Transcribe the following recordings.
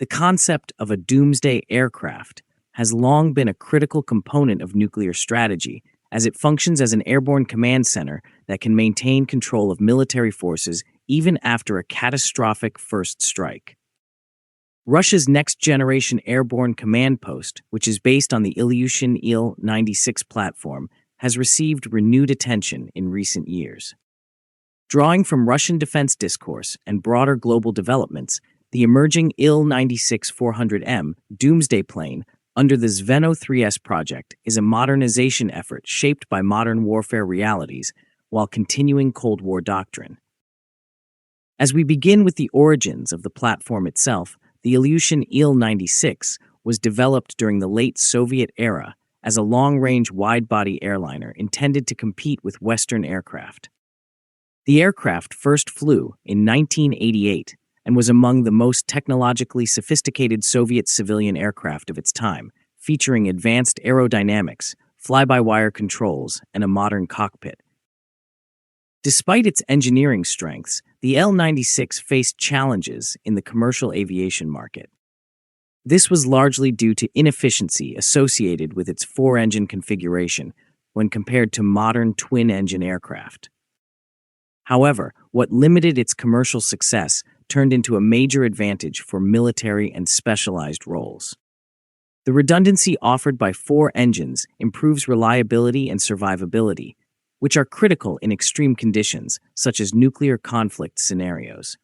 The concept of a doomsday aircraft has long been a critical component of nuclear strategy, as it functions as an airborne command center that can maintain control of military forces even after a catastrophic first strike. Russia's next-generation airborne command post, which is based on the Ilyushin Il-96 platform, has received renewed attention in recent years. Drawing from Russian defense discourse and broader global developments, the emerging Il-96-400M Doomsday plane under the Zveno-3S project is a modernization effort shaped by modern warfare realities while continuing Cold War doctrine. As we begin with the origins of the platform itself, the Ilyushin Il-96 was developed during the late Soviet era as a long-range wide-body airliner intended to compete with Western aircraft. The aircraft first flew in 1988 and was among the most technologically sophisticated Soviet civilian aircraft of its time, featuring advanced aerodynamics, fly-by-wire controls, and a modern cockpit. Despite its engineering strengths, the Il-96 faced challenges in the commercial aviation market. This was largely due to inefficiency associated with its four-engine configuration when compared to modern twin-engine aircraft. However, what limited its commercial success turned into a major advantage for military and specialized roles. The redundancy offered by four engines improves reliability and survivability, which are critical in extreme conditions, such as nuclear conflict scenarios.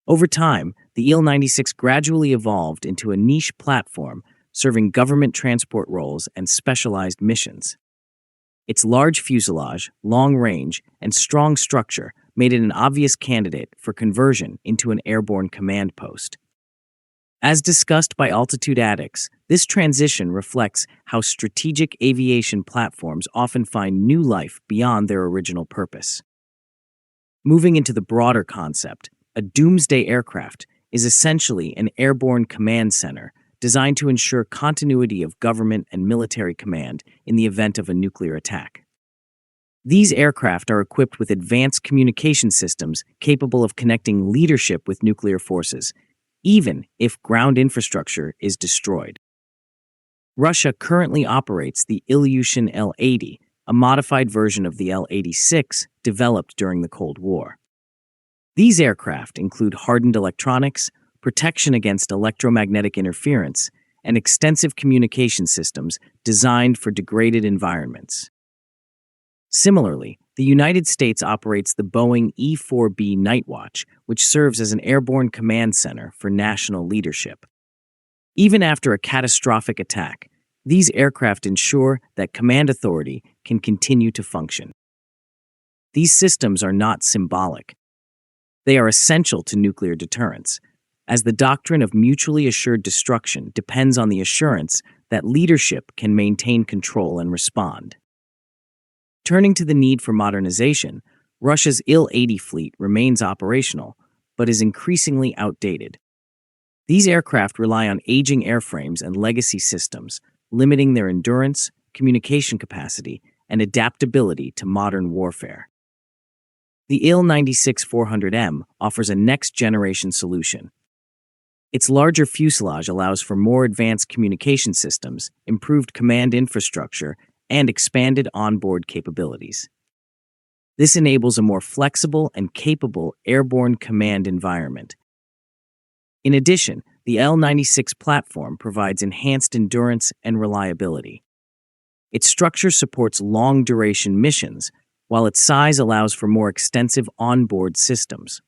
Over time, the Il-96 gradually evolved into a niche platform serving government transport roles and specialized missions. Its large fuselage, long range, and strong structure made it an obvious candidate for conversion into an airborne command post. As discussed by Altitude Addicts, this transition reflects how strategic aviation platforms often find new life beyond their original purpose. Moving into the broader concept, a doomsday aircraft is essentially an airborne command center designed to ensure continuity of government and military command in the event of a nuclear attack. These aircraft are equipped with advanced communication systems capable of connecting leadership with nuclear forces, even if ground infrastructure is destroyed. Russia currently operates the Ilyushin Il-80, a modified version of the Il-86 developed during the Cold War. These aircraft include hardened electronics, protection against electromagnetic interference, and extensive communication systems designed for degraded environments. Similarly, the United States operates the Boeing E-4B Nightwatch, which serves as an airborne command center for national leadership. Even after a catastrophic attack, these aircraft ensure that command authority can continue to function. These systems are not symbolic. They are essential to nuclear deterrence, as the doctrine of mutually assured destruction depends on the assurance that leadership can maintain control and respond. Turning to the need for modernization, Russia's Il-80 fleet remains operational, but is increasingly outdated. These aircraft rely on aging airframes and legacy systems, limiting their endurance, communication capacity, and adaptability to modern warfare. The Il-96-400M offers a next-generation solution. Its larger fuselage allows for more advanced communication systems, improved command infrastructure, and expanded onboard capabilities. This enables a more flexible and capable airborne command environment. In addition, the Il-96 platform provides enhanced endurance and reliability. Its structure supports long-duration missions, while its size allows for more extensive onboard systems.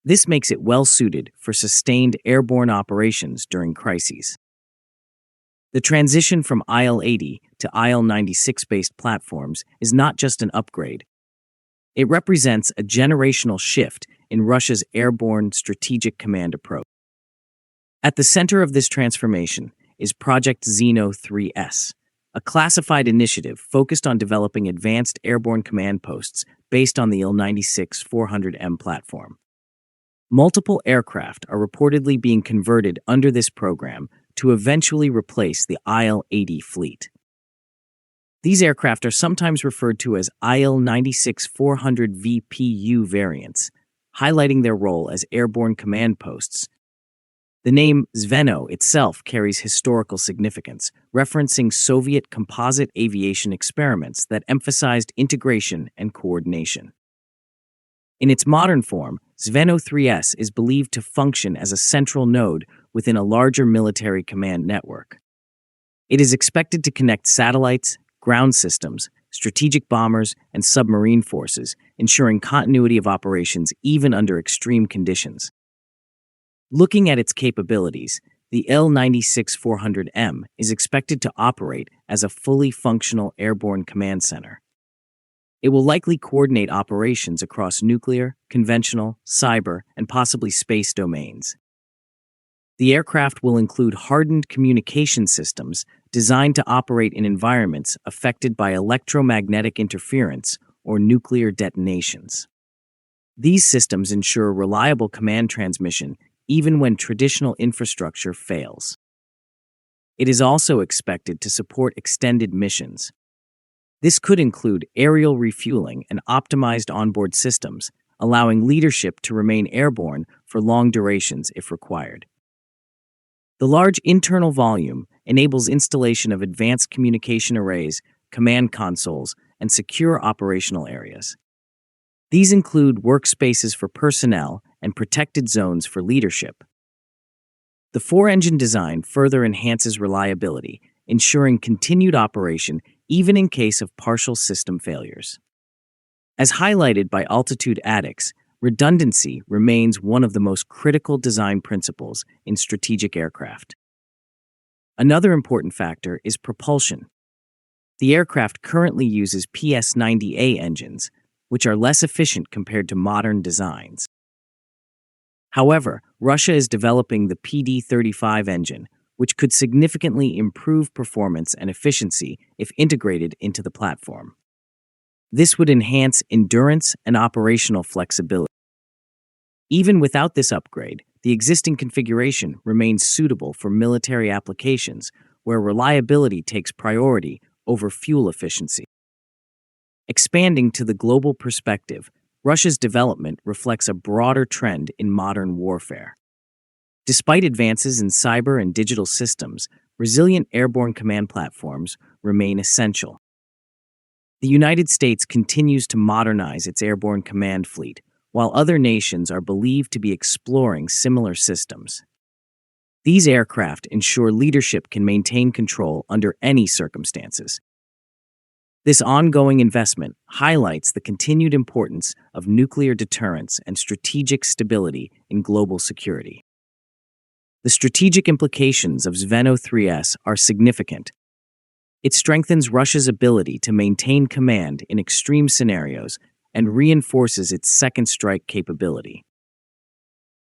This makes it well-suited for sustained airborne operations during crises. The transition from Il-80 to Il-96-based platforms is not just an upgrade. It represents a generational shift in Russia's airborne strategic command approach. At the center of this transformation is Project Zveno-3S, a classified initiative focused on developing advanced airborne command posts based on the Il-96-400M platform. Multiple aircraft are reportedly being converted under this program to eventually replace the Il-80 fleet. These aircraft are sometimes referred to as Il-96-400 VPU variants, highlighting their role as airborne command posts The name Zveno itself carries historical significance, referencing Soviet composite aviation experiments that emphasized integration and coordination. In its modern form, Zveno-3S is believed to function as a central node within a larger military command network. It is expected to connect satellites, ground systems, strategic bombers, and submarine forces, ensuring continuity of operations even under extreme conditions. Looking at its capabilities, the Il-96-400M is expected to operate as a fully functional airborne command center. It will likely coordinate operations across nuclear, conventional, cyber, and possibly space domains. The aircraft will include hardened communication systems designed to operate in environments affected by electromagnetic interference or nuclear detonations. These systems ensure reliable command transmission even when traditional infrastructure fails. It is also expected to support extended missions. This could include aerial refueling and optimized onboard systems, allowing leadership to remain airborne for long durations if required. The large internal volume enables installation of advanced communication arrays, command consoles, and secure operational areas. These include workspaces for personnel and protected zones for leadership. The four-engine design further enhances reliability, ensuring continued operation even in case of partial system failures. As highlighted by Altitude Addicts, redundancy remains one of the most critical design principles in strategic aircraft. Another important factor is propulsion. The aircraft currently uses PS-90A engines, which are less efficient compared to modern designs. However, Russia is developing the PD-35 engine, which could significantly improve performance and efficiency if integrated into the platform. This would enhance endurance and operational flexibility. Even without this upgrade, the existing configuration remains suitable for military applications where reliability takes priority over fuel efficiency. Expanding to the global perspective, Russia's development reflects a broader trend in modern warfare. Despite advances in cyber and digital systems, resilient airborne command platforms remain essential. The United States continues to modernize its airborne command fleet, while other nations are believed to be exploring similar systems. These aircraft ensure leadership can maintain control under any circumstances. This ongoing investment highlights the continued importance of nuclear deterrence and strategic stability in global security. The strategic implications of Zveno-3S are significant. It strengthens Russia's ability to maintain command in extreme scenarios and reinforces its second strike capability.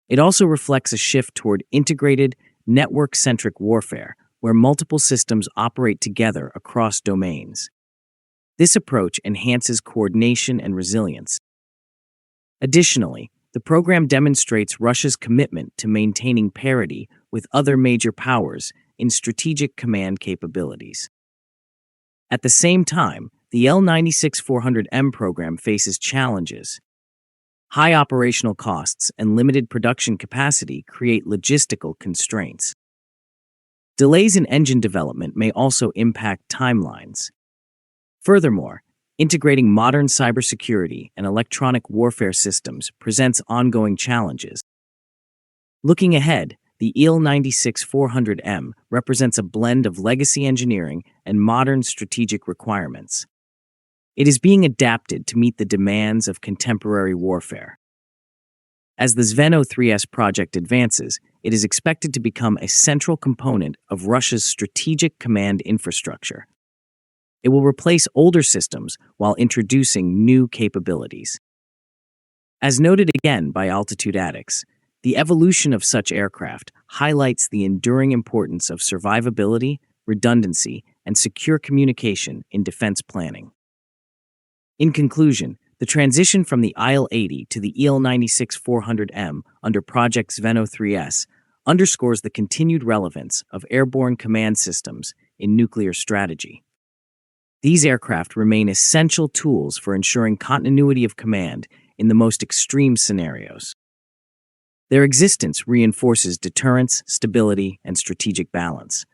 It also reflects a shift toward integrated, network-centric warfare, where multiple systems operate together across domains. This approach enhances coordination and resilience. Additionally, the program demonstrates Russia's commitment to maintaining parity with other major powers in strategic command capabilities. At the same time, the Il-96-400M program faces challenges. High operational costs and limited production capacity create logistical constraints. Delays in engine development may also impact timelines. Furthermore, integrating modern cybersecurity and electronic warfare systems presents ongoing challenges. Looking ahead, the Il-96-400M represents a blend of legacy engineering and modern strategic requirements. It is being adapted to meet the demands of contemporary warfare. As the Zveno-3S project advances, it is expected to become a central component of Russia's strategic command infrastructure. It will replace older systems while introducing new capabilities. As noted again by Altitude Addicts, the evolution of such aircraft highlights the enduring importance of survivability, redundancy, and secure communication in defense planning. In conclusion, the transition from the IL-80 to the Il-96-400M under Project Zveno-3S underscores the continued relevance of airborne command systems in nuclear strategy. These aircraft remain essential tools for ensuring continuity of command in the most extreme scenarios. Their existence reinforces deterrence, stability, and strategic balance.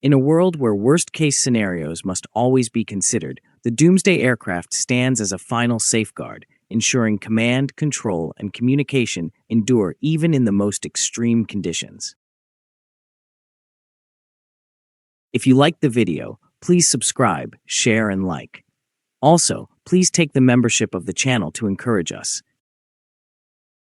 In a world where worst-case scenarios must always be considered, the Doomsday aircraft stands as a final safeguard, ensuring command, control, and communication endure even in the most extreme conditions. If you liked the video, please subscribe, share, and like. Also, please take the membership of the channel to encourage us.